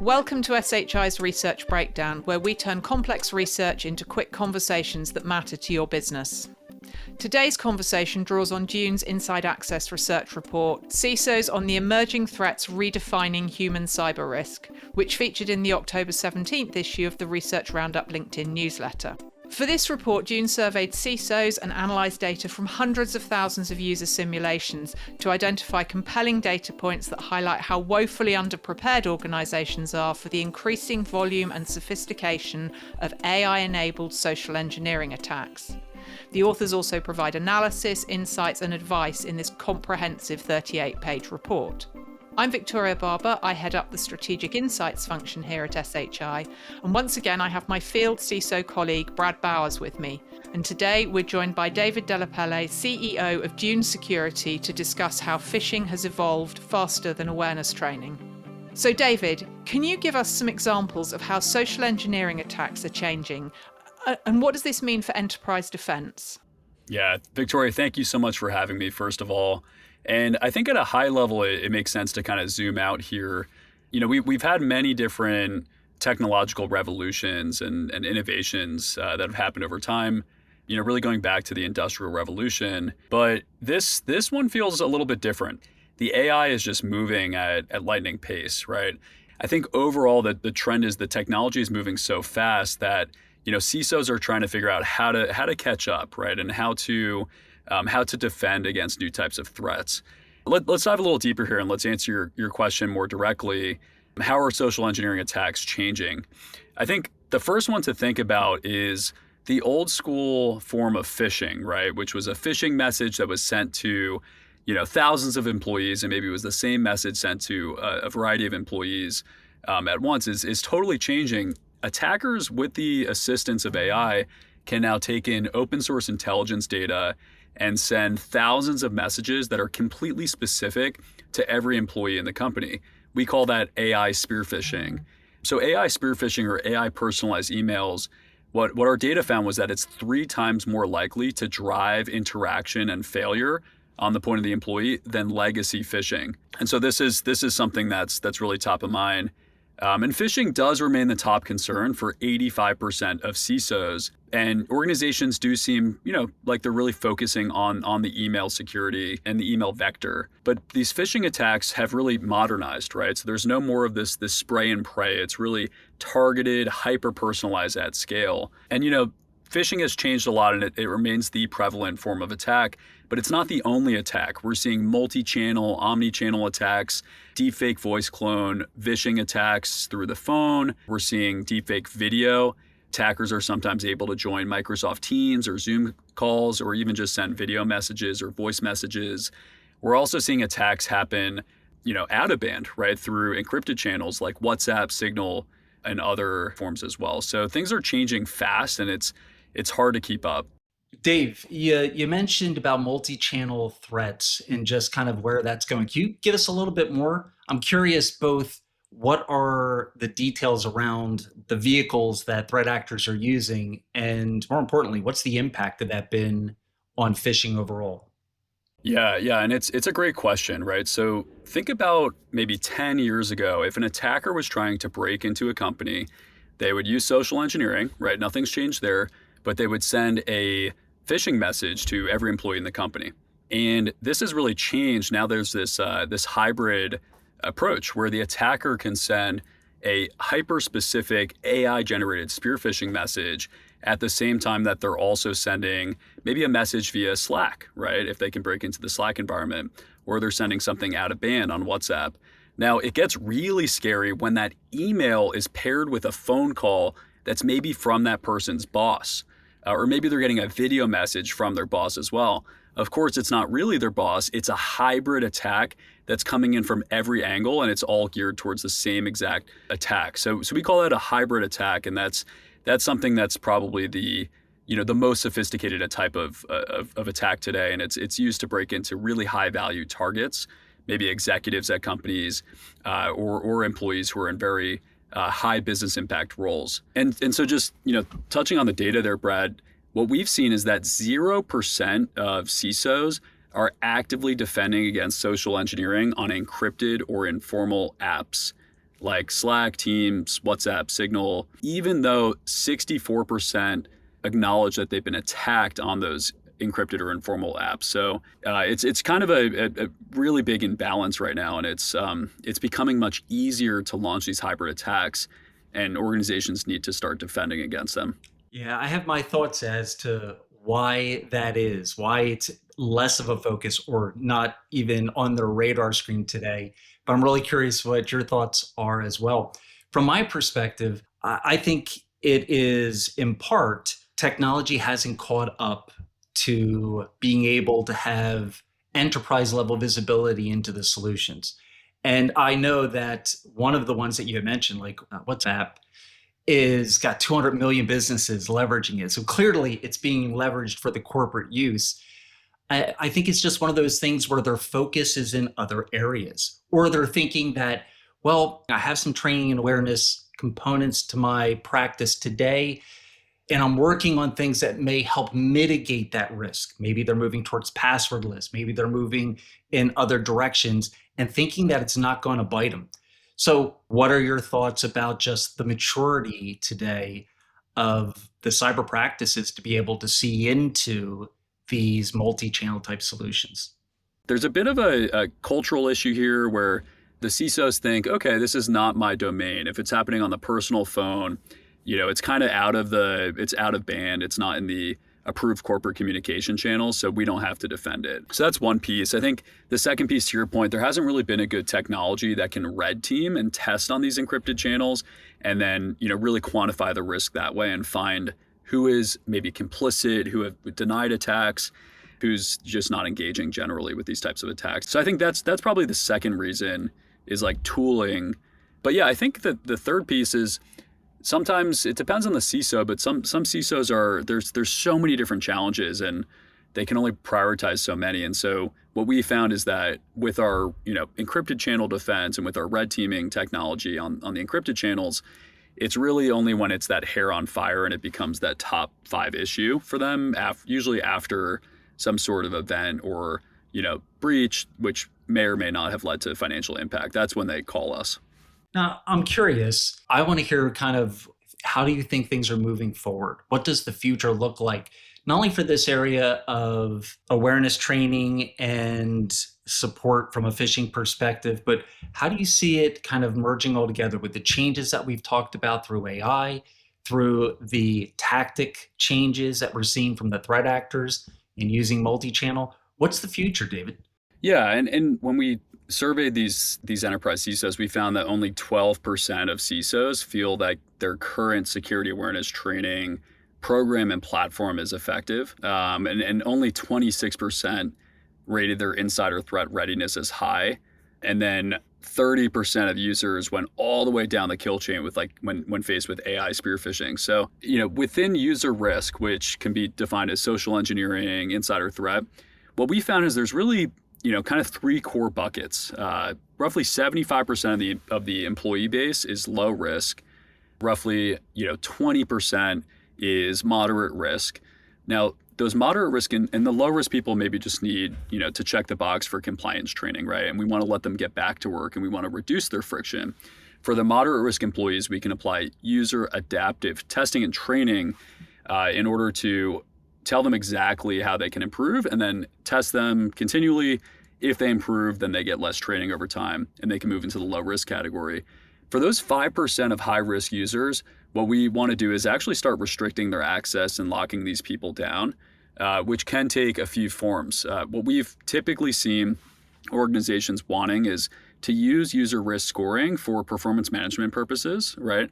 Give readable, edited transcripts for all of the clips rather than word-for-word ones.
Welcome to SHI's Research Breakdown, where we turn complex research into quick conversations that matter to your business. Today's conversation draws on Dune's Inside Access research report, CISOs on the Emerging Threats Redefining Human Cyber Risk, which featured in the October 17th issue of the Research Roundup LinkedIn newsletter. For this report, Dune surveyed CISOs and analysed data from hundreds of thousands of user simulations to identify compelling data points that highlight how woefully underprepared organisations are for the increasing volume and sophistication of AI-enabled social engineering attacks. The authors also provide analysis, insights and advice in this comprehensive 38-page report. I'm Victoria Barber. I head up the Strategic Insights function here at SHI. And once again, I have my field CISO colleague, Brad Bowers, with me. And today we're joined by David Delapelle, CEO of Dune Security, to discuss how phishing has evolved faster than awareness training. So David, can you give us some examples of how social engineering attacks are changing? And what does this mean for enterprise defense? Yeah, Victoria, thank you so much for having me, first of all. And I think at a high level, it makes sense to kind of zoom out here. You know, we've had many different technological revolutions and innovations that have happened over time, you know, really going back to the Industrial Revolution. But this one feels a little bit different. The AI is just moving at lightning pace, right? I think overall the trend is the technology is moving so fast that, you know, CISOs are trying to figure out how to catch up, right? And how to defend against new types of threats. Let's dive a little deeper here and let's answer your question more directly. How are social engineering attacks changing? I think the first one to think about is the old school form of phishing, right? Which was a phishing message that was sent to, you know, thousands of employees, and maybe it was the same message sent to a variety of employees at once is totally changing. Attackers, with the assistance of AI, can now take in open source intelligence data and send thousands of messages that are completely specific to every employee in the company. We call that AI spear phishing. So AI spear phishing, or AI personalized emails, what our data found was that it's 3 times more likely to drive interaction and failure on the point of the employee than legacy phishing. And so this is something that's really top of mind. And phishing does remain the top concern for 85% of CISOs. And organizations do seem, you know, like they're really focusing on the email security and the email vector. But these phishing attacks have really modernized, right? So there's no more of this spray and pray. It's really targeted, hyper-personalized at scale. And, you know, phishing has changed a lot, and it remains the prevalent form of attack, but it's not the only attack. We're seeing multi-channel, omni-channel attacks, deepfake voice clone, phishing attacks through the phone. We're seeing deepfake video. Attackers are sometimes able to join Microsoft Teams or Zoom calls, or even just send video messages or voice messages. We're also seeing attacks happen, you know, out of band, right, through encrypted channels like WhatsApp, Signal, and other forms as well. So things are changing fast, and it's hard to keep up. Dave, you mentioned about multi-channel threats and just kind of where that's going. Can you give us a little bit more? I'm curious both what are the details around the vehicles that threat actors are using, and more importantly, what's the impact of that been on phishing overall? Yeah, and it's a great question, right? So think about maybe 10 years ago, if an attacker was trying to break into a company, they would use social engineering, right? Nothing's changed there, but they would send a phishing message to every employee in the company. And this has really changed. Now there's this hybrid approach where the attacker can send a hyper-specific AI-generated spear phishing message at the same time that they're also sending maybe a message via Slack, right? If they can break into the Slack environment, or they're sending something out of band on WhatsApp. Now, it gets really scary when that email is paired with a phone call that's maybe from that person's boss, or maybe they're getting a video message from their boss as well. Of course, it's not really their boss. It's a hybrid attack that's coming in from every angle, and it's all geared towards the same exact attack. So we call that a hybrid attack, and that's something that's probably the most sophisticated type of attack today, and it's used to break into really high value targets, maybe executives at companies, or employees who are in very high business impact roles. And so just touching on the data there, Brad, what we've seen is that 0% of CISOs are actively defending against social engineering on encrypted or informal apps like Slack, Teams, WhatsApp, Signal, even though 64% acknowledge that they've been attacked on those encrypted or informal apps. So it's kind of a really big imbalance right now, and it's becoming much easier to launch these hybrid attacks, and organizations need to start defending against them. Yeah, I have my thoughts as to why that is, why it's less of a focus or not even on the radar screen today. But I'm really curious what your thoughts are as well. From my perspective, I think it is in part technology hasn't caught up to being able to have enterprise level visibility into the solutions. And I know that one of the ones that you had mentioned, like WhatsApp, is got 200 million businesses leveraging it. So clearly it's being leveraged for the corporate use. I think it's just one of those things where their focus is in other areas, or they're thinking that, well, I have some training and awareness components to my practice today, and I'm working on things that may help mitigate that risk. Maybe they're moving towards passwordless, maybe they're moving in other directions and thinking that it's not going to bite them. So, what are your thoughts about just the maturity today of the cyber practices to be able to see into these multi-channel type solutions? There's a bit of a cultural issue here where the CISOs think, okay, this is not my domain. If it's happening on the personal phone, it's kind of it's out of band. It's not in the approved corporate communication channels, so we don't have to defend it. So that's one piece. I think the second piece, to your point, there hasn't really been a good technology that can red team and test on these encrypted channels, and then really quantify the risk that way and find who is maybe complicit, who have denied attacks, who's just not engaging generally with these types of attacks. So I think that's probably the second reason, is like tooling. But yeah, I think that the third piece is, sometimes it depends on the CISO, but some CISOs there's so many different challenges and they can only prioritize so many. And so what we found is that with our encrypted channel defense and with our red teaming technology on the encrypted channels, it's really only when it's that hair on fire and it becomes that top 5 issue for them, usually after some sort of event or breach, which may or may not have led to financial impact. That's when they call us. Now, I'm curious. I want to hear kind of how do you think things are moving forward? What does the future look like? Not only for this area of awareness training and support from a phishing perspective, but how do you see it kind of merging all together with the changes that we've talked about through AI, through the tactic changes that we're seeing from the threat actors and using multi-channel? What's the future, David? Yeah, and when we surveyed these enterprise CISOs, we found that only 12% of CISOs feel that their current security awareness training program and platform is effective, and only 26% rated their insider threat readiness as high, and then 30% of users went all the way down the kill chain with when faced with AI spear phishing. So within user risk, which can be defined as social engineering, insider threat, what we found is there's really kind of 3 core buckets. Roughly 75% of the employee base is low risk. Roughly 20% is moderate risk. Now, those moderate risk and the low risk people maybe just need to check the box for compliance training, right? And we want to let them get back to work and we want to reduce their friction. For the moderate risk employees, we can apply user adaptive testing and training in order to tell them exactly how they can improve and then test them continually. If they improve, then they get less training over time and they can move into the low risk category. For those 5% of high risk users, what we want to do is actually start restricting their access and locking these people down, which can take a few forms. What we've typically seen organizations wanting is to use user risk scoring for performance management purposes, right?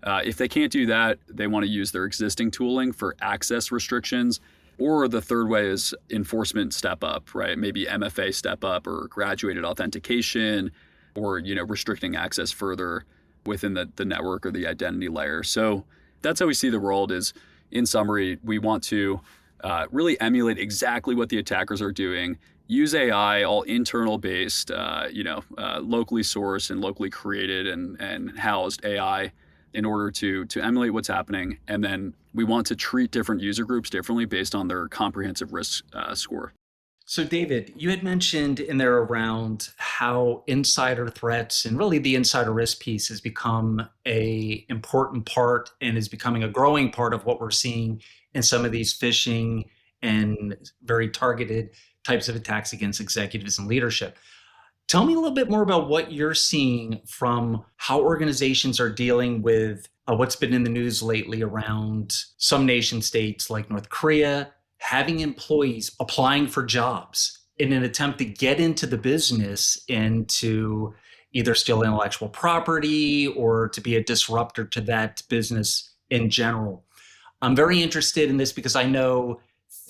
If they can't do that, they want to use their existing tooling for access restrictions. Or the third way is enforcement step up, right? Maybe MFA step up or graduated authentication or restricting access further within the network or the identity layer. So that's how we see the world is, in summary, we want to really emulate exactly what the attackers are doing, use AI, all internal based, locally sourced and locally created and housed AI in order to emulate what's happening. And then we want to treat different user groups differently based on their comprehensive risk score. So, David, you had mentioned in there around how insider threats and really the insider risk piece has become a important part and is becoming a growing part of what we're seeing in some of these phishing and very targeted types of attacks against executives and leadership. Tell me a little bit more about what you're seeing from how organizations are dealing with what's been in the news lately around some nation states like North Korea having employees applying for jobs in an attempt to get into the business and to either steal intellectual property or to be a disruptor to that business in general. I'm very interested in this because I know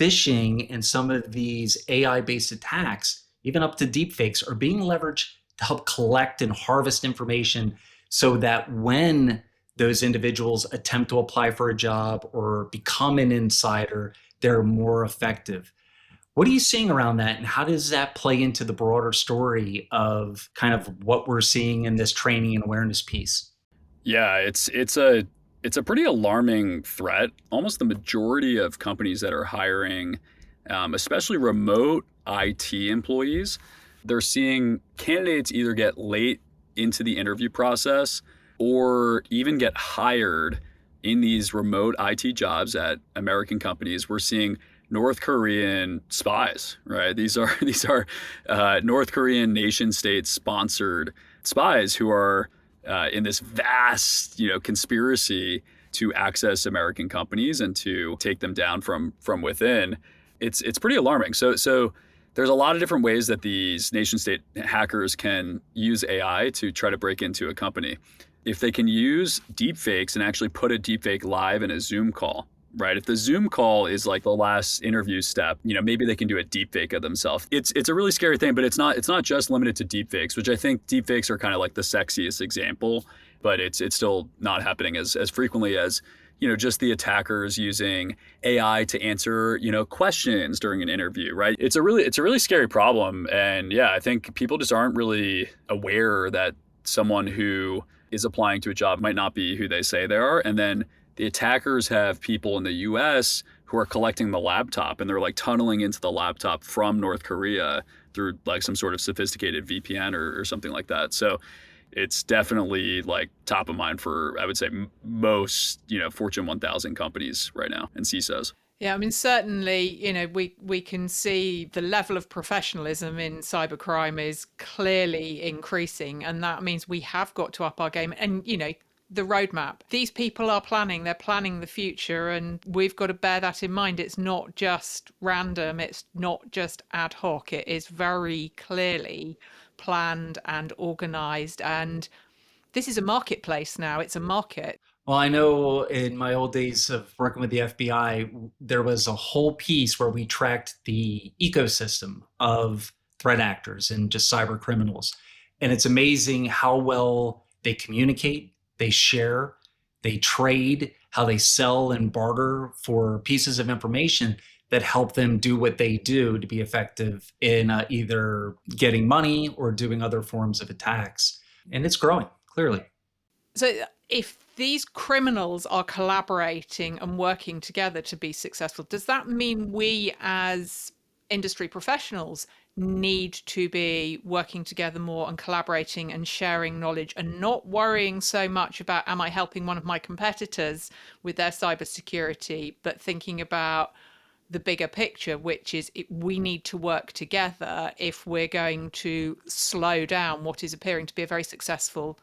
phishing and some of these AI based attacks, even up to deepfakes, are being leveraged to help collect and harvest information so that when those individuals attempt to apply for a job or become an insider, they're more effective. What are you seeing around that, and how does that play into the broader story of kind of what we're seeing in this training and awareness piece? Yeah, it's a pretty alarming threat. Almost the majority of companies that are hiring, especially remote IT employees, they're seeing candidates either get late into the interview process or even get hired in these remote IT jobs at American companies. We're seeing North Korean spies, right? These are North Korean nation state sponsored spies who are in this vast, conspiracy to access American companies and to take them down from within. It's pretty alarming. So there's a lot of different ways that these nation state hackers can use AI to try to break into a company. If they can use deepfakes and actually put a deepfake live in a Zoom call, right? If the Zoom call is like the last interview step, maybe they can do a deepfake of themselves. It's a really scary thing, but it's not just limited to deepfakes, which I think deepfakes are kind of like the sexiest example, but it's still not happening as frequently as just the attackers using AI to answer questions during an interview, right? It's a really scary problem, and yeah, I think people just aren't really aware that someone who is applying to a job might not be who they say they are, and then the attackers have people in the US who are collecting the laptop, and they're like tunneling into the laptop from North Korea through like some sort of sophisticated VPN or something like that. So it's definitely like top of mind for, I would say, most, Fortune 1000 companies right now and CISOs. Yeah, I mean, certainly, we can see the level of professionalism in cybercrime is clearly increasing, and that means we have got to up our game. And, the roadmap. These people are planning, they're planning the future, and we've got to bear that in mind. It's not just random, it's not just ad hoc, it is very clearly planned and organized. And this is a marketplace now, it's a market. Well, I know in my old days of working with the FBI, there was a whole piece where we tracked the ecosystem of threat actors and just cyber criminals. And it's amazing how well they communicate, they share, they trade, how they sell and barter for pieces of information that help them do what they do to be effective in either getting money or doing other forms of attacks. And it's growing, clearly. So if these criminals are collaborating and working together to be successful, does that mean we as industry professionals need to be working together more and collaborating and sharing knowledge and not worrying so much about, am I helping one of my competitors with their cybersecurity, but thinking about the bigger picture, which is we need to work together if we're going to slow down what is appearing to be a very successful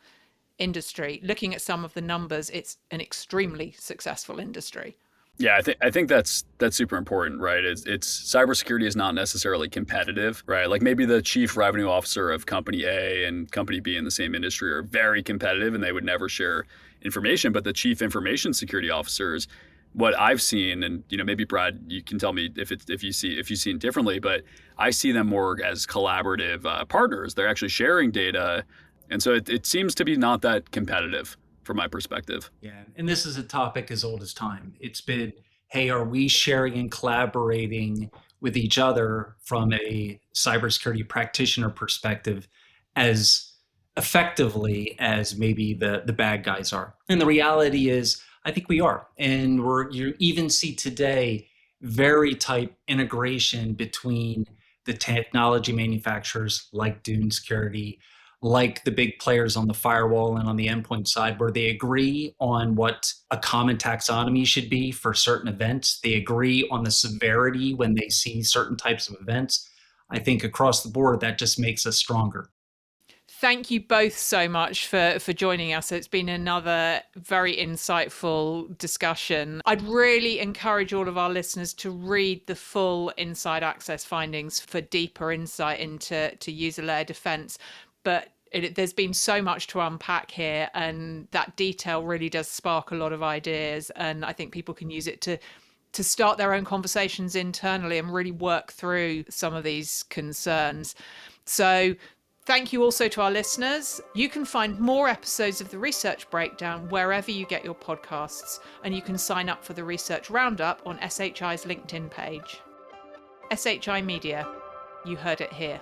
industry. Looking at some of the numbers, it's an extremely successful industry. Yeah, I think that's super important, right? It's cybersecurity is not necessarily competitive, right? Like maybe the chief revenue officer of company A and company B in the same industry are very competitive and they would never share information, but the chief information security officers, what I've seen, and maybe Brad, you can tell me if you see it differently, but I see them more as collaborative partners. They're actually sharing data, and so it seems to be not that competitive from my perspective. Yeah, and this is a topic as old as time. It's been, hey, are we sharing and collaborating with each other from a cybersecurity practitioner perspective as effectively as maybe the bad guys are? And the reality is, I think we are. And you even see today very tight integration between the technology manufacturers like Dune Security, like the big players on the firewall and on the endpoint side, where they agree on what a common taxonomy should be for certain events. They agree on the severity when they see certain types of events. I think across the board, that just makes us stronger. Thank you both so much for joining us. It's been another very insightful discussion. I'd really encourage all of our listeners to read the full Inside Access findings for deeper insight into user layer defense. But there's been so much to unpack here, and that detail really does spark a lot of ideas. And I think people can use it to start their own conversations internally and really work through some of these concerns. So thank you also to our listeners. You can find more episodes of the Research Breakdown wherever you get your podcasts, and you can sign up for the Research Roundup on SHI's LinkedIn page. SHI Media, you heard it here.